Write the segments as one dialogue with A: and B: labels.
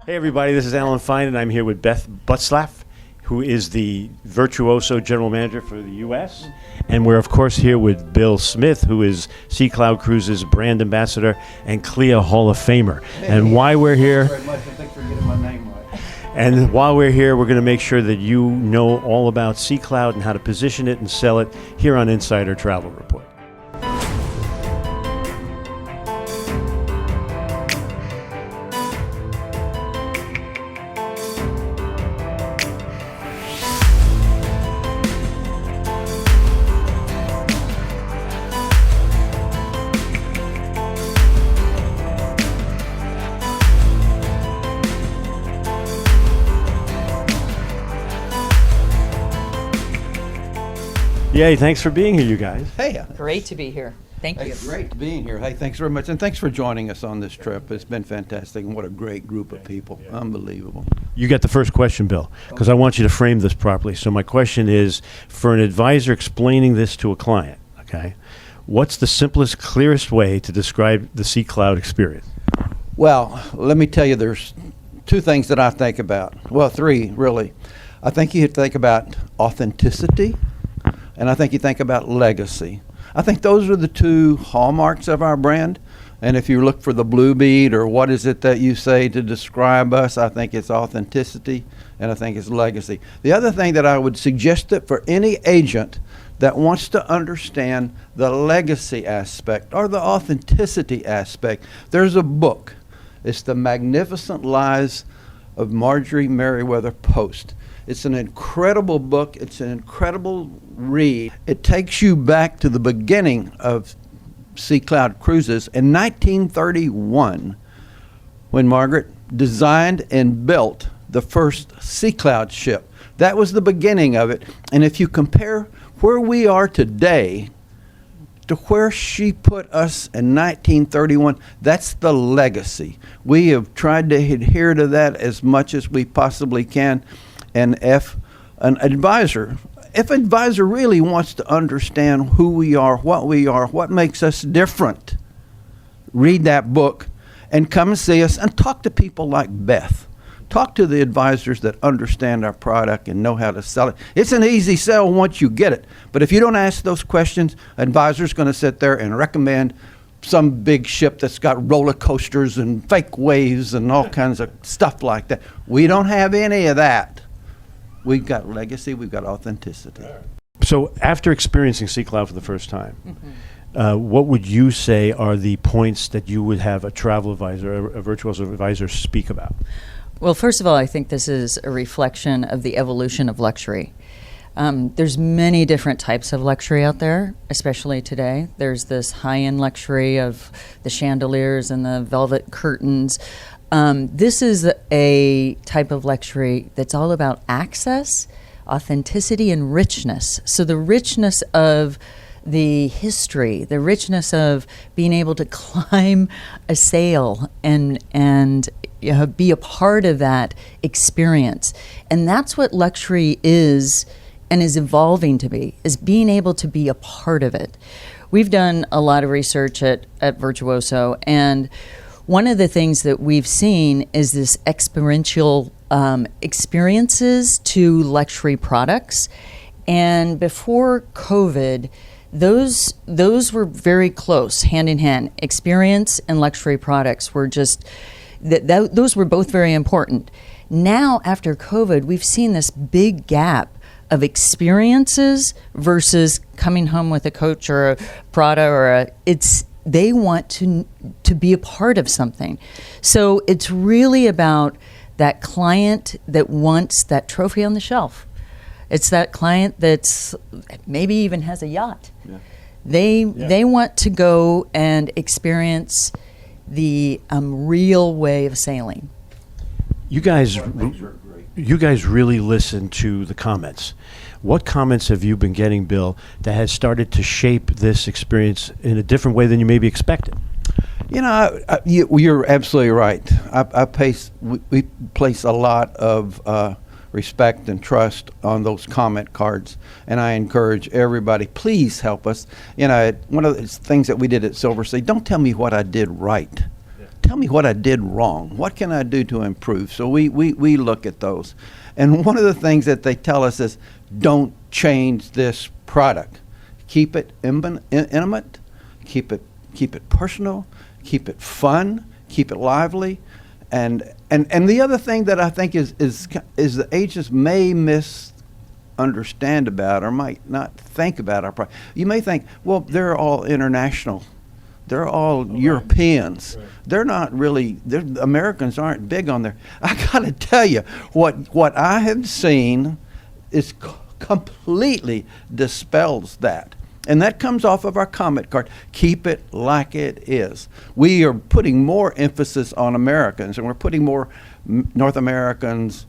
A: Hey everybody, this is Alan Fine and I'm here with Beth Butzlaff, who is the Virtuoso General Manager for the U.S. And we're of course here with Bill Smith, who is Sea Cloud Cruises Brand Ambassador and CLIA Hall of Famer. And why we're here,
B: Very much. Thanks for getting my name right.
A: and while we're here, we're going to make sure that you know all about Sea Cloud and how to position it and sell it here on Insider Travel Report. Yay, thanks for being here, you guys.
B: Hey,
C: Great to be here. Thank you.
B: great being here. Hey, thanks very much. And thanks for joining us on this trip. It's been fantastic. And what a great group of people. Unbelievable.
A: You get the first question, Bill, because I want you to frame this properly. So my question is, for an advisor explaining this to a client, okay, what's the simplest, clearest way to describe the Sea Cloud experience?
B: Well, let me tell you, there's two things that I think about. Well, three, really. I think you think about authenticity, and I think you think about legacy. I think those are the two hallmarks of our brand. And if you look for the blue bead or what is it that you say to describe us, I think it's authenticity and I think it's legacy. The other thing that I would suggest that for any agent that wants to understand the legacy aspect or the authenticity aspect, there's a book. It's The Magnificent Lies of Marjorie Merriweather Post. It's an incredible book. It's an incredible read. It takes you back to the beginning of Sea Cloud Cruises in 1931 when Margaret designed and built the first Sea Cloud ship. That was the beginning of it. And if you compare where we are today to where she put us in 1931, that's the legacy. We have tried to adhere to that as much as we possibly can. And if an advisor really wants to understand who we are, what makes us different, read that book and come and see us and talk to people like Beth. Talk to the advisors that understand our product and know how to sell it. It's an easy sell once you get it. But if you don't ask those questions, an advisor's going to sit there and recommend some big ship that's got roller coasters and fake waves and all kinds of stuff like that. We don't have any of that. We've got legacy, we've got authenticity.
A: So after experiencing Sea Cloud for the first time, what would you say are the points that you would have a travel advisor, a virtuoso advisor speak about?
C: Well, first of all, I think this is a reflection of the evolution of luxury. There's many different types of luxury out there, especially today. There's this high-end luxury of the chandeliers and the velvet curtains. This is a type of luxury that's all about access, authenticity, and richness. So the richness of the history, the richness of being able to climb a sail and be a part of that experience. And that's what luxury is and is evolving to be, is being able to be a part of it. We've done a lot of research at Virtuoso, and one of the things that we've seen is this experiential experiences to luxury products. And before COVID, those were very close, hand in hand. Experience and luxury products were just, those were both very important. Now, after COVID, we've seen this big gap of experiences versus coming home with a Coach or a Prada or they want to be a part of something. So it's really about that client that wants that trophy on the shelf. It's that client that's maybe even has a yacht. Yeah. They want to go and experience the real way of sailing.
A: You guys really listen to the comments. What comments have you been getting, Bill, that has started to shape this experience in a different way than you maybe expected?
B: You know, you're absolutely right. We place a lot of respect and trust on those comment cards, and I encourage everybody, please help us. You know, one of the things that we did at Silversea, don't tell me what I did right. tell me what I did wrong. What can I do to improve? So we look at those. And one of the things that they tell us is, don't change this product. Keep it intimate, keep it personal, keep it fun, keep it lively. And the other thing that I think is the agents may misunderstand about or might not think about our product. You may think, well, they're all international. They're all Europeans. Right. They're not really, Americans aren't big on there. I got to tell you, what I have seen is completely dispels that. And that comes off of our comment card. Keep it like it is. We are putting more emphasis on Americans, and we're putting more North Americans,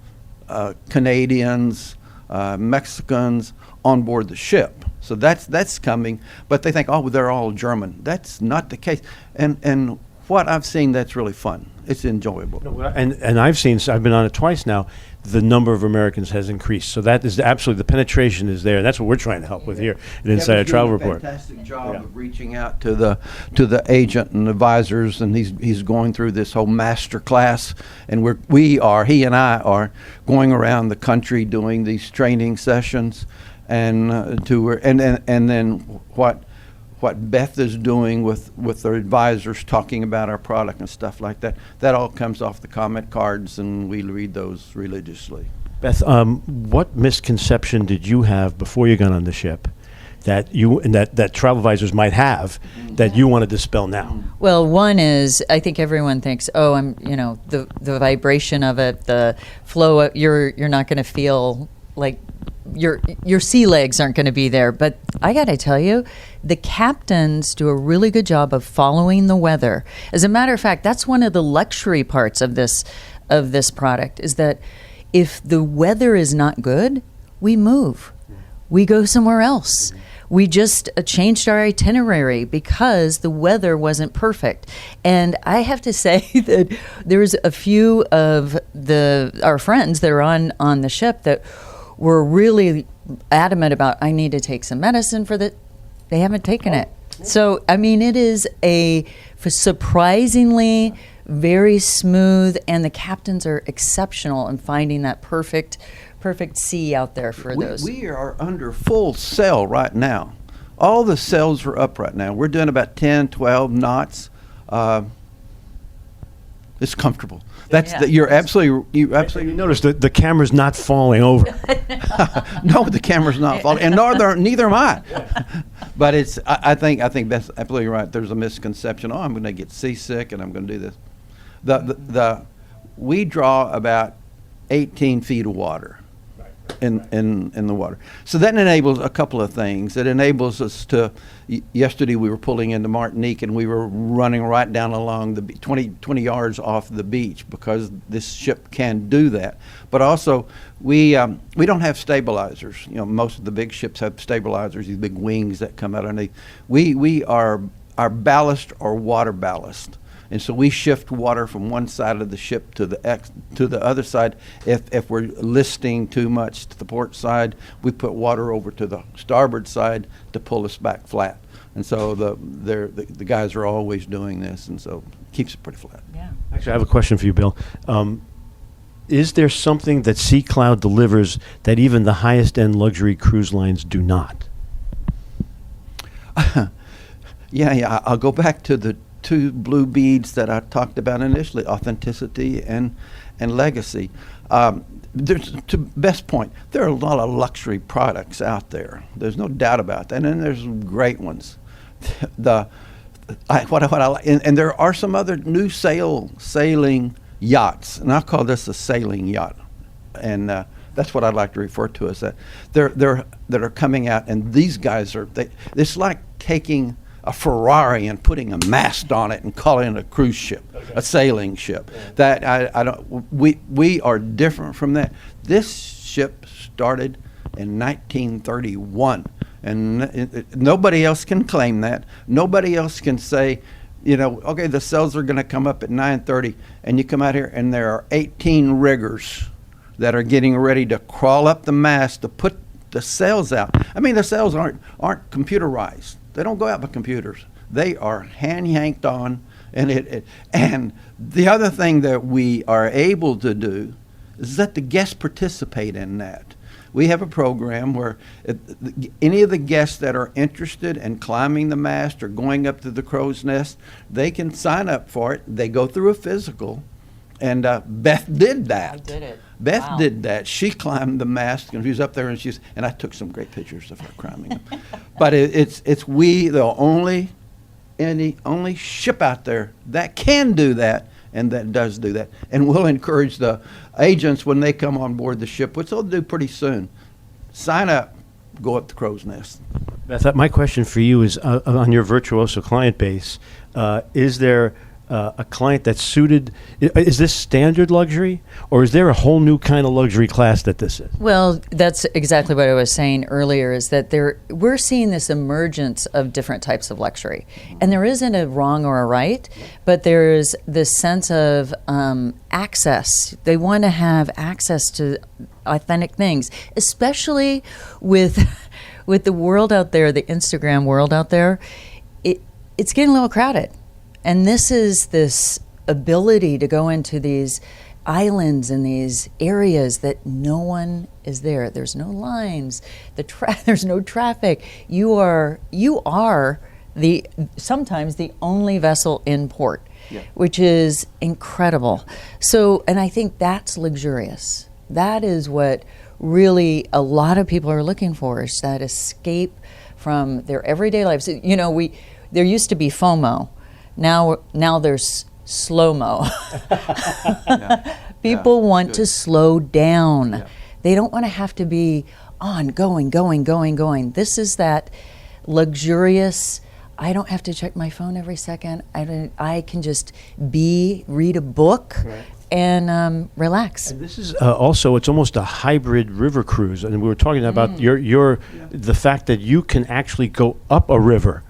B: Canadians, Mexicans on board the ship. So that's coming, but they think, oh, they're all German. That's not the case. And what I've seen, that's really fun. It's enjoyable.
A: And I've been on it twice now, the number of Americans has increased. So that is absolutely, the penetration is there. And that's what we're trying to help with here at Insider Travel Report.
B: Fantastic job of reaching out to the agent and advisors, and he's going through this whole master class. And he and I are going around the country doing these training sessions. And then what Beth is doing with their advisors, talking about our product and stuff like that, that all comes off the comment cards, and we read those religiously.
A: Beth, what misconception did you have before you got on the ship that travel advisors might have that you want to dispel now?
C: Well, one is, I think everyone thinks, oh, the vibration of it, the flow, you're not going to feel like your sea legs aren't going to be there. But I got to tell you, the captains do a really good job of following the weather. As a matter of fact, that's one of the luxury parts of this product, is that if the weather is not good, we move. We go somewhere else. We just changed our itinerary because the weather wasn't perfect. And I have to say that there's a few of our friends that are on the ship that were really adamant about, I need to take some medicine for that. They haven't taken it. So, it is a surprisingly very smooth, and the captains are exceptional in finding that perfect sea out there for those.
B: We are under full sail right now. All the sails are up right now. We're doing about 10, 12 knots. It's comfortable. You absolutely
A: notice that the camera's not falling over.
B: No, the camera's not falling, and neither am I. But I think Beth's absolutely right. There's a misconception. Oh, I'm going to get seasick, and I'm going to do this. We draw about 18 feet of water in the water. So that enables a couple of things. It enables us to, yesterday we were pulling into Martinique, and we were running right down along the 20 yards off the beach, because this ship can do that. But also, we don't have stabilizers. Most of the big ships have stabilizers, these big wings that come out underneath. Our ballast or water ballast. And so we shift water from one side of the ship to the other side. If we're listing too much to the port side, we put water over to the starboard side to pull us back flat. And so the guys are always doing this, and so it keeps it pretty flat.
C: Yeah.
A: Actually, I have a question for you, Bill. Is there something that Sea Cloud delivers that even the highest end luxury cruise lines do not?
B: Yeah. I'll go back to the two blue beads that I talked about initially: authenticity and legacy. There's, to Beth's point, there are a lot of luxury products out there. There's no doubt about that, and there's great ones. What I like, and there are some other new sailing yachts, and I call this a sailing yacht, and that's what I'd like to refer to as that. That are coming out, and these guys it's like taking a Ferrari and putting a mast on it and calling it a cruise ship, a sailing ship. That I don't. We are different from that. This ship started in 1931, and nobody else can claim that. Nobody else can say, okay, the sails are going to come up at 9:30, and you come out here and there are 18 riggers that are getting ready to crawl up the mast to put the sails out. The sails aren't computerized. They don't go out by computers. They are hand yanked on, And the other thing that we are able to do is let the guests participate in that. We have a program where any of the guests that are interested in climbing the mast or going up to the crow's nest, they can sign up for it. They go through a physical, and Beth did that.
C: I did it.
B: Beth
C: Wow.
B: did that. She climbed the mast, and she was up there, and I took some great pictures of her climbing them. But it's we the only ship out there that can do that, and that does do that. And we'll encourage the agents when they come on board the ship, which they'll do pretty soon. Sign up, go up the crow's nest.
A: Beth, my question for you is on your Virtuoso client base, is there a client that's suited? Is this standard luxury, or is there a whole new kind of luxury class that this is?
C: Well, that's exactly what I was saying earlier, is that we're seeing this emergence of different types of luxury. And there isn't a wrong or a right, but there's this sense of access. They want to have access to authentic things, especially with the world out there, the Instagram world out there. It's getting a little crowded. And this ability to go into these islands and these areas that no one is there. There's no lines. There's no traffic. You are sometimes the only vessel in port, which is incredible. So, and I think that's luxurious. That is what really a lot of people are looking for, is that escape from their everyday lives. You know, there used to be FOMO. Now there's slow-mo. People want to slow down. Yeah. They don't want to have to be on, going. This is that luxurious, I don't have to check my phone every second. I can just read a book. Right. And relax. And
A: this is also, it's almost a hybrid river cruise. And we were talking about the fact that you can actually go up a river.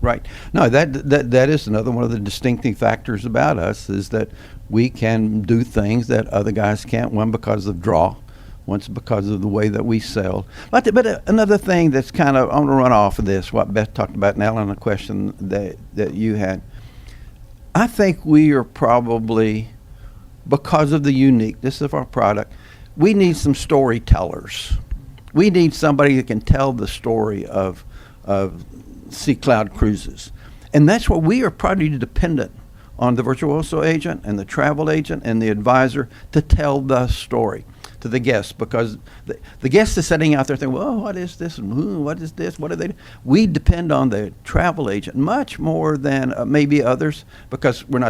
B: Right. No, that is another one of the distinctive factors about us, is that we can do things that other guys can't. One, because of draw. One's because of the way that we sell. But another thing that's kind of, I'm going to run off of this, what Beth talked about, and Alan, a question that you had. I think we are probably, because of the uniqueness of our product, we need some storytellers. We need somebody that can tell the story of Sea Cloud Cruises. And that's what we are probably dependent on, the Virtuoso agent and the travel agent and the advisor, to tell the story to the guests, because the guest is sitting out there thinking, well, what is this? What is this? What are they doing? We depend on the travel agent much more than maybe others, because we don't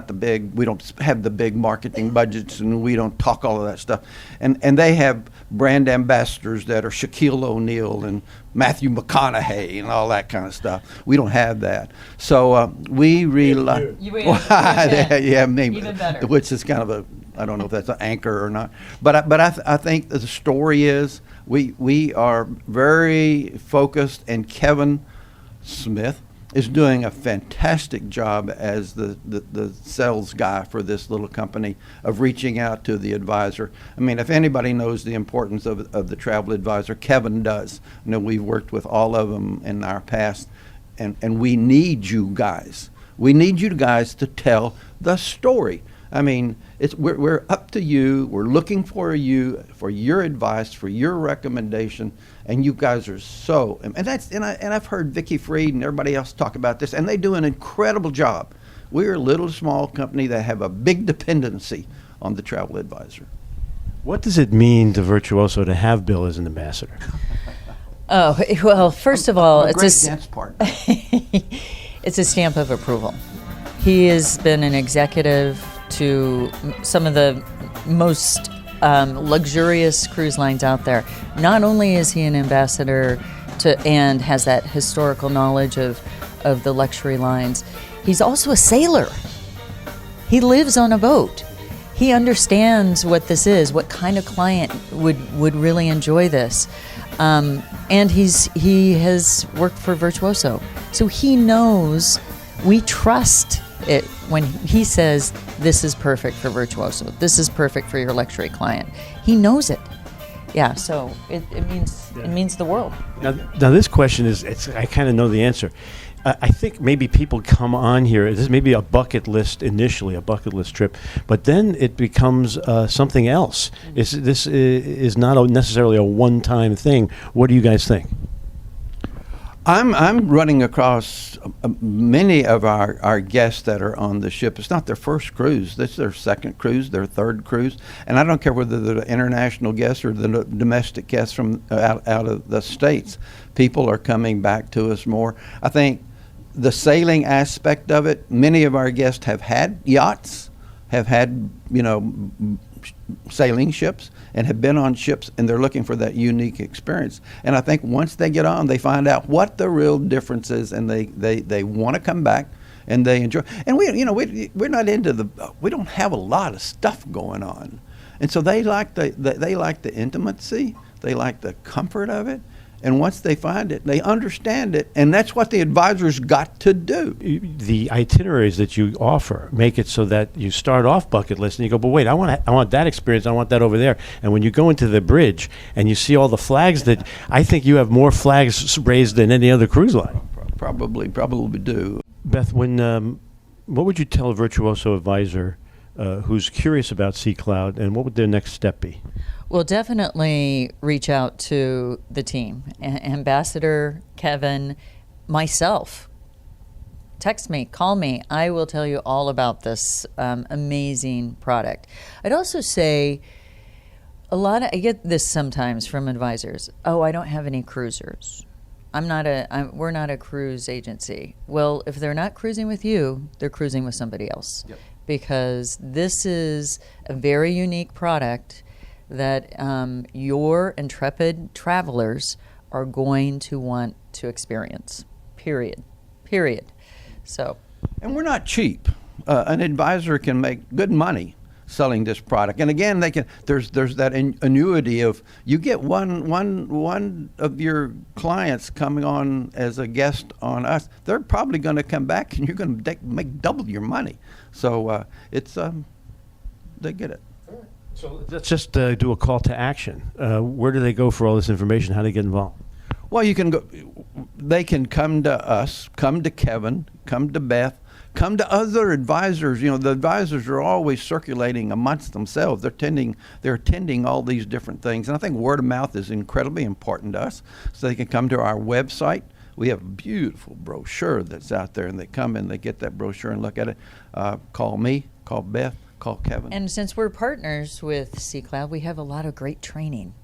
B: have the big marketing budgets, and we don't talk all of that stuff. And they have brand ambassadors that are Shaquille O'Neal and Matthew McConaughey and all that kind of stuff. We don't have that. So we rely. Yeah, maybe. Even better. Which is kind of I don't know if that's an anchor or not. But I think the story is we are very focused, and Kevin Smith is doing a fantastic job as the sales guy for this little company, of reaching out to the advisor. I mean, if anybody knows the importance of the travel advisor, Kevin does. You know, we've worked with all of them in our past, and we need you guys. We need you guys to tell the story. I mean, we're up to you. We're looking for you, for your advice, for your recommendation, and you guys are so. And I've heard Vicky Freed and everybody else talk about this, and they do an incredible job. We're a little small company that have a big dependency on the travel advisor.
A: What does it mean to Virtuoso to have Bill as an ambassador?
C: Oh, well, first of all,
B: it's a dance partner.
C: It's a stamp of approval. He has been an executive to some of the most luxurious cruise lines out there. Not only is he an ambassador and has that historical knowledge of the luxury lines, he's also a sailor. He lives on a boat. He understands what this is, what kind of client would really enjoy this. And he has worked for Virtuoso. So he knows, we trust it when he says, this is perfect for Virtuoso, this is perfect for your luxury client. He knows it. Yeah, so it means the world.
A: Now this question is, I kind of know the answer. I think maybe people come on here. This may be a bucket list initially, a bucket list trip, but then it becomes something else. This is not necessarily a one-time thing. What do you guys think?
B: I'm running across many of our guests that are on the ship. It's not their first cruise. This is their second cruise, their third cruise. And I don't care whether they're the international guests or the domestic guests from out of the States. People are coming back to us more. I think the sailing aspect of it, many of our guests have had yachts, have had, sailing ships, and have been on ships, and they're looking for that unique experience. And I think once they get on, they find out what the real difference is, and they want to come back and they enjoy. And we're not into we don't have a lot of stuff going on, and so they like the intimacy, they like the comfort of it. And once they find it, they understand it, and that's what the advisor's got to do.
A: The itineraries that you offer make it so that you start off bucket list and you go, but wait, I want that experience, I want that over there. And when you go into the bridge and you see all the flags, that I think you have more flags raised than any other cruise line.
B: Probably do.
A: Beth, what would you tell a virtuoso advisor who's curious about Sea Cloud, and what would their next step be?
C: Well, definitely reach out to the team, Ambassador, Kevin, myself. Text me, call me. I will tell you all about this amazing product. I'd also say I get this sometimes from advisors. Oh, I don't have any cruisers. We're not a cruise agency. Well, if they're not cruising with you, they're cruising with somebody else.
B: Yep.
C: Because this is a very unique product that your intrepid travelers are going to want to experience. Period. So,
B: and we're not cheap. An advisor can make good money selling this product, and again, there's that annuity of you get one of your clients coming on as a guest on us. They're probably going to come back, and you're going to make double your money. So it's they get it.
A: So let's just do a call to action. Where do they go for all this information? How do they get involved?
B: Well, they can come to us, come to Kevin, come to Beth, come to other advisors. The advisors are always circulating amongst themselves. They're attending all these different things. And I think word of mouth is incredibly important to us. So they can come to our website. We have a beautiful brochure that's out there, and they come and they get that brochure and look at it. Call me, call Beth, call Kevin.
C: And since we're partners with Sea Cloud, we have a lot of great training.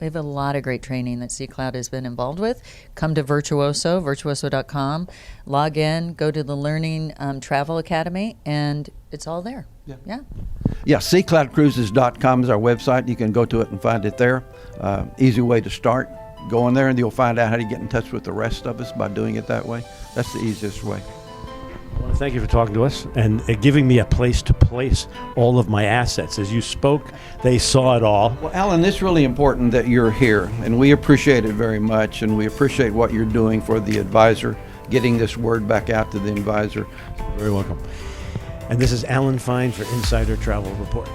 C: We have a lot of great training that Sea Cloud has been involved with. Come to virtuoso.com, log in, go to the Learning Travel Academy, and it's all there. Yeah.
B: SeaCloudCruises.com is our website. You can go to it and find it there. Easy way to start. Go in there and you'll find out how to get in touch with the rest of us by doing it that way. That's the easiest way.
A: I want to thank you for talking to us and giving me a place to place all of my assets. As you spoke, they saw it all.
B: Well, Alan, it's really important that you're here, and we appreciate it very much, and we appreciate what you're doing for the advisor, getting this word back out to the advisor.
A: You're very welcome. And this is Alan Fine for Insider Travel Report.